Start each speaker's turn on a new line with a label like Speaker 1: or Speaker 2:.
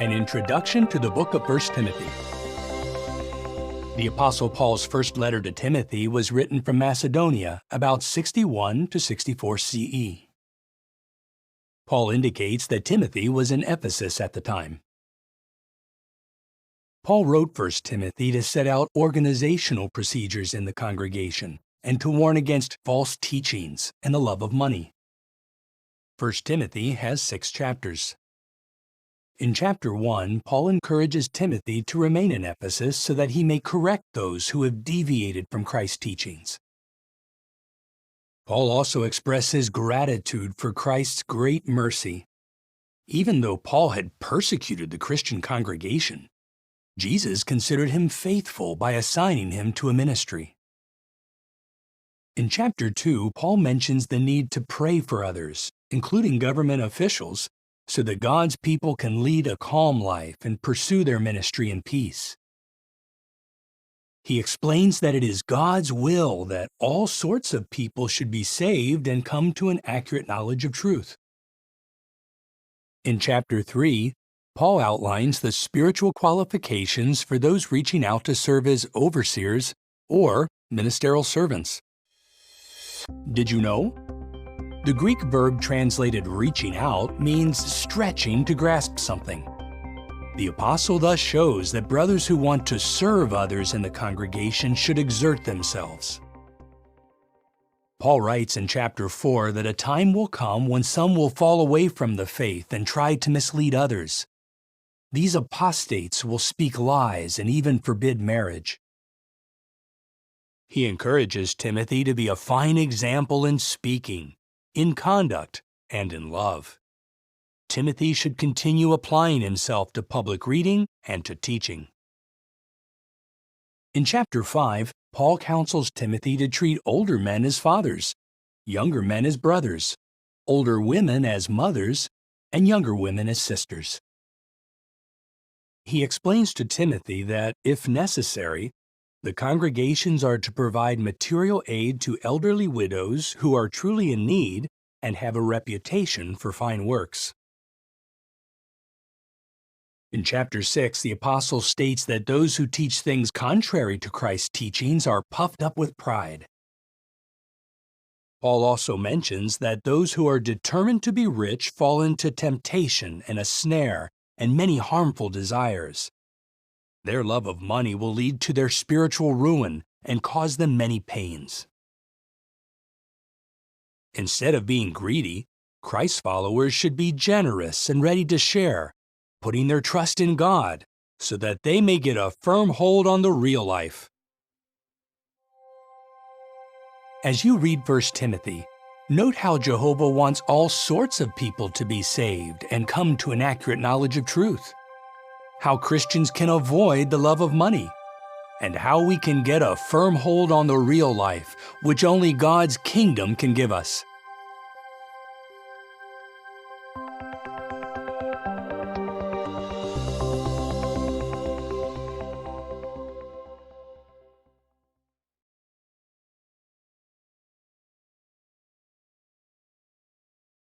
Speaker 1: An introduction to the book of 1 Timothy. The Apostle Paul's first letter to Timothy was written from Macedonia about 61 to 64 CE. Paul indicates that Timothy was in Ephesus at the time. Paul wrote 1 Timothy to set out organizational procedures in the congregation and to warn against false teachings and the love of money. 1 Timothy has 6 chapters. In chapter 1, Paul encourages Timothy to remain in Ephesus so that he may correct those who have deviated from Christ's teachings. Paul also expresses gratitude for Christ's great mercy. Even though Paul had persecuted the Christian congregation, Jesus considered him faithful by assigning him to a ministry. In chapter 2, Paul mentions the need to pray for others, including government officials, so that God's people can lead a calm life and pursue their ministry in peace. He explains that it is God's will that all sorts of people should be saved and come to an accurate knowledge of truth. In chapter 3, Paul outlines the spiritual qualifications for those reaching out to serve as overseers or ministerial servants. Did you know? The Greek verb translated reaching out means stretching to grasp something. The apostle thus shows that brothers who want to serve others in the congregation should exert themselves. Paul writes in chapter 4 that a time will come when some will fall away from the faith and try to mislead others. These apostates will speak lies and even forbid marriage. He encourages Timothy to be a fine example in speaking, in conduct, and in love. Timothy should continue applying himself to public reading and to teaching. In chapter 5, Paul counsels Timothy to treat older men as fathers, younger men as brothers, older women as mothers, and younger women as sisters. He explains to Timothy that, if necessary, the congregations are to provide material aid to elderly widows who are truly in need and have a reputation for fine works. In chapter 6, the apostle states that those who teach things contrary to Christ's teachings are puffed up with pride. Paul also mentions that those who are determined to be rich fall into temptation and a snare and many harmful desires. Their love of money will lead to their spiritual ruin and cause them many pains. Instead of being greedy, Christ's followers should be generous and ready to share, putting their trust in God so that they may get a firm hold on the real life. As you read 1 Timothy, note how Jehovah wants all sorts of people to be saved and come to an accurate knowledge of truth, how Christians can avoid the love of money, and how we can get a firm hold on the real life, which only God's kingdom can give us.